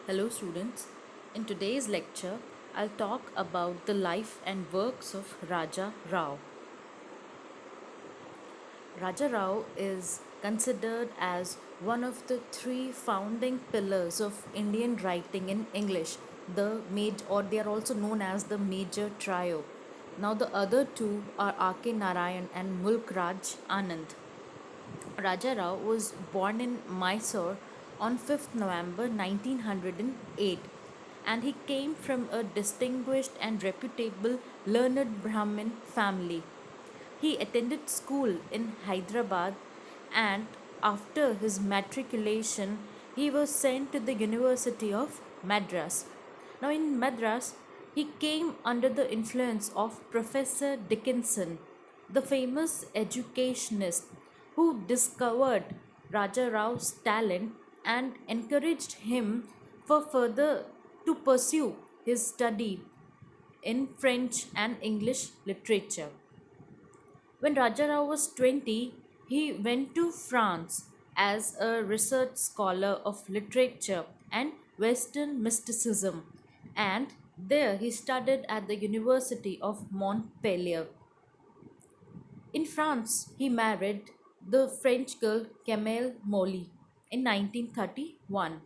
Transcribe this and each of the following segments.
Hello, students. In today's lecture, I'll talk about the life and works of Raja Rao. Raja Rao is considered as one of the three founding pillars of Indian writing in English, or they are also known as the major trio. Now, the other two are R.K. Narayan and Mulk Raj Anand. Raja Rao was born in Mysore on 5th November 1908, and he came from a distinguished and reputable learned Brahmin family. He attended school in Hyderabad, and after his matriculation he was sent to the University of Madras. Now in Madras he came under the influence of Professor Dickinson, the famous educationist who discovered Raja Rao's talent and encouraged him for further to pursue his study in French and English literature. When Rajarao was 20, he went to France as a research scholar of literature and Western mysticism, and there he studied at the University of Montpellier. In France, he married the French girl Camille Molly in 1931,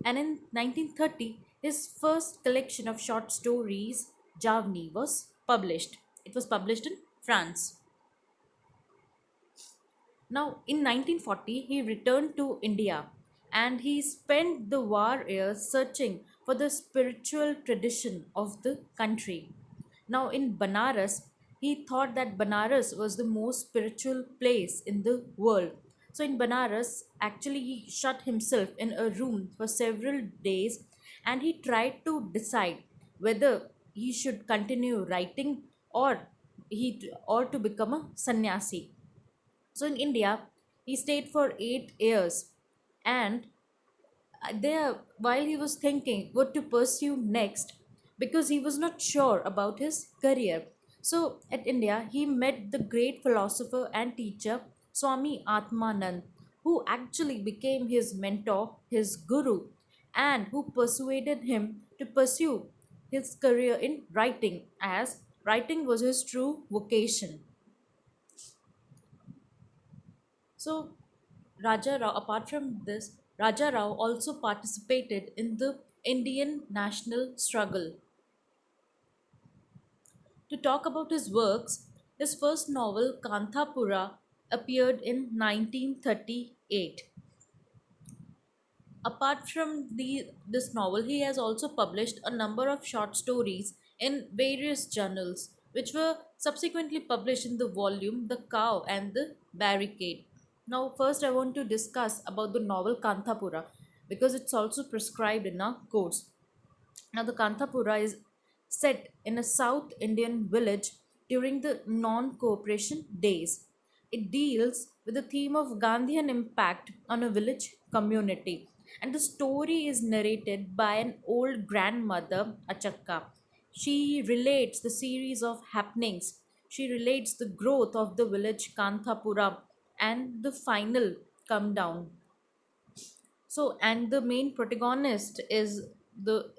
and in 1930, his first collection of short stories, Javni, was published. It was published in France. Now, in 1940, he returned to India and he spent the war years searching for the spiritual tradition of the country. Now, in Banaras, he thought that Banaras was the most spiritual place in the world. So, in Banaras, actually, he shut himself in a room for several days and he tried to decide whether he should continue writing or to become a sannyasi. So in India, he stayed for 8 years, and there, while he was thinking what to pursue next, because he was not sure about his career. So at India, he met the great philosopher and teacher Swami Atmanand, who actually became his mentor, his guru, and who persuaded him to pursue his career in writing, as writing was his true vocation. So, Raja Rao, apart from this, Raja Rao also participated in the Indian national struggle. To talk about his works, his first novel, Kanthapura, appeared in 1938. Apart from this novel, he has also published a number of short stories in various journals, which were subsequently published in the volume The Cow and the Barricade. Now, first, I want to discuss about the novel Kanthapura because it's also prescribed in our codes. Now, the Kanthapura is set in a South Indian village during the non cooperation days. It deals with the theme of Gandhian impact on a village community. And the story is narrated by an old grandmother, Achakka. She relates the series of happenings. She relates the growth of the village Kanthapura and the final come down. So, and the main protagonist is the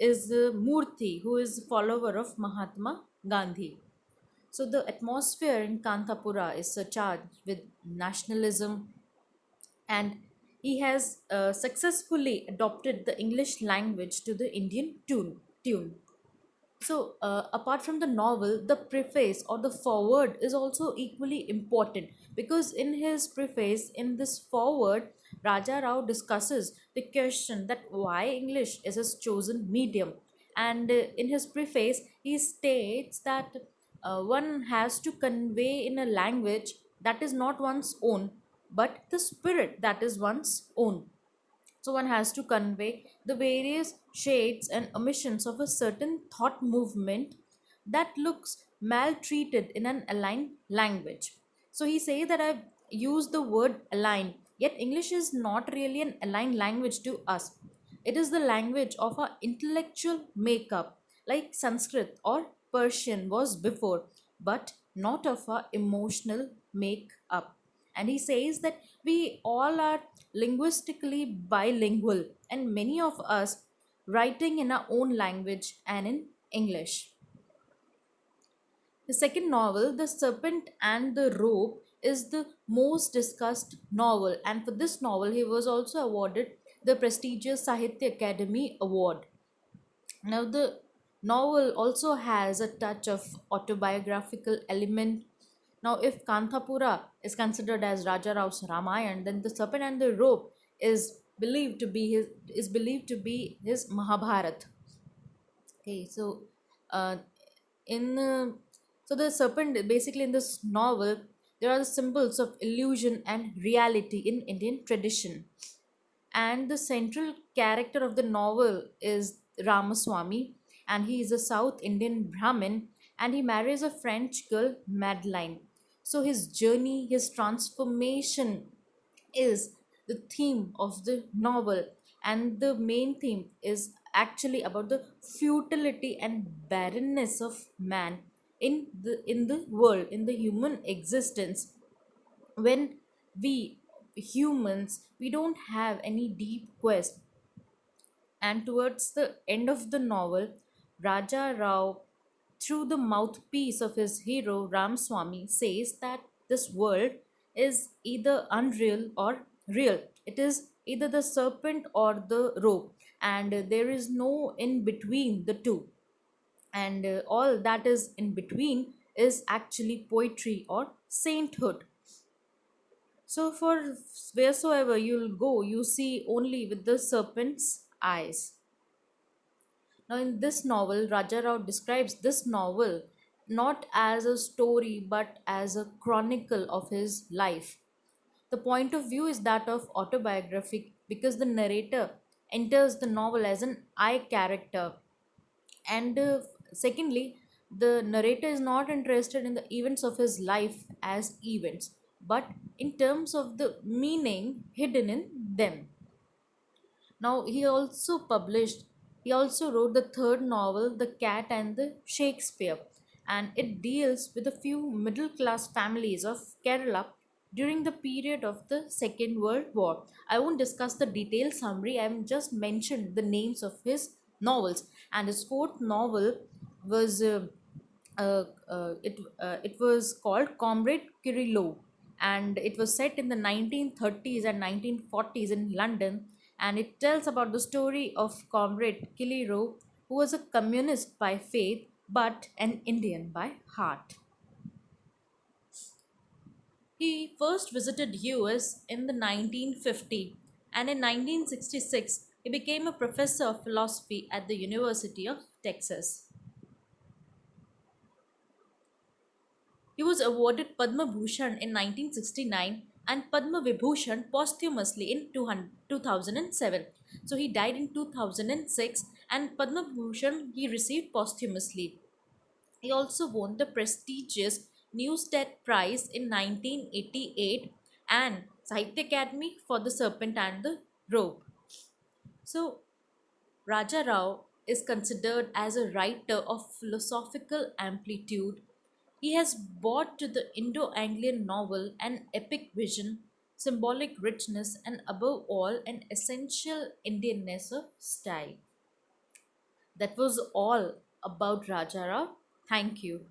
Murthy, who is a follower of Mahatma Gandhi. So the atmosphere in Kantapura is charged with nationalism, and he has successfully adopted the English language to the Indian tune. So, apart from the novel, the preface or the foreword is also equally important because in his preface, in this foreword, Raja Rao discusses the question that why English is his chosen medium. And in his preface, he states that one has to convey in a language that is not one's own, but the spirit that is one's own. So one has to convey the various shades and emissions of a certain thought movement that looks maltreated in an aligned language. So he say that I've used the word align, yet English is not really an aligned language to us. It is the language of our intellectual makeup, like Sanskrit or Persian was before, but not of our emotional makeup. And he says that we all are linguistically bilingual, and many of us writing in our own language and in English. The second novel, The Serpent and the Rope, is the most discussed novel, and for this novel, he was also awarded the prestigious Sahitya Academy Award. Now, the novel also has a touch of autobiographical element. Now, if Kanthapura is considered as Raja Rao's Ramayana, then The Serpent and the Rope is believed to be his Mahabharat. Okay, so uh, in so the serpent basically in this novel there are the symbols of illusion and reality in Indian tradition, and the central character of the novel is Ramaswamy, and he is a South Indian Brahmin, and he marries a French girl, Madeline. So his journey, his transformation is the theme of the novel, and the main theme is actually about the futility and barrenness of man in the world, in the human existence. When we humans, we don't have any deep quest, and towards the end of the novel, Raja Rao, through the mouthpiece of his hero Ramswamy, says that this world is either unreal or real. It is either the serpent or the rope, and there is no in between the two. And all that is in between is actually poetry or sainthood. So, for wheresoever you'll go, you see only with the serpent's eyes. Now, in this novel, Raja Rao describes this novel not as a story but as a chronicle of his life. The point of view is that of autobiography because the narrator enters the novel as an I character, and secondly, the narrator is not interested in the events of his life as events but in terms of the meaning hidden in them. Now he also wrote the third novel, The Cat and the Shakespeare, and it deals with a few middle class families of Kerala during the period of the Second World War. I won't discuss the detailed summary, I've just mentioned the names of his novels. And his fourth novel was it was called Comrade Kirillov, and it was set in the 1930s and 1940s in London, and it tells about the story of Comrade Kirillov, who was a communist by faith but an Indian by heart. He first visited US in the 1950, and in 1966 he became a professor of philosophy at the University of Texas. He was awarded Padma Bhushan in 1969 and Padma Vibhushan posthumously in 2007. So he died in 2006, and Padma Bhushan he received posthumously. He also won the prestigious Newstead Prize in 1988 and Sahitya Academy for The Serpent and the Rope. So Raja Rao is considered as a writer of philosophical amplitude. He has brought to the Indo Anglian novel an epic vision, symbolic richness, and above all, an essential Indianness of style. That was all about Raja Rao. Thank you.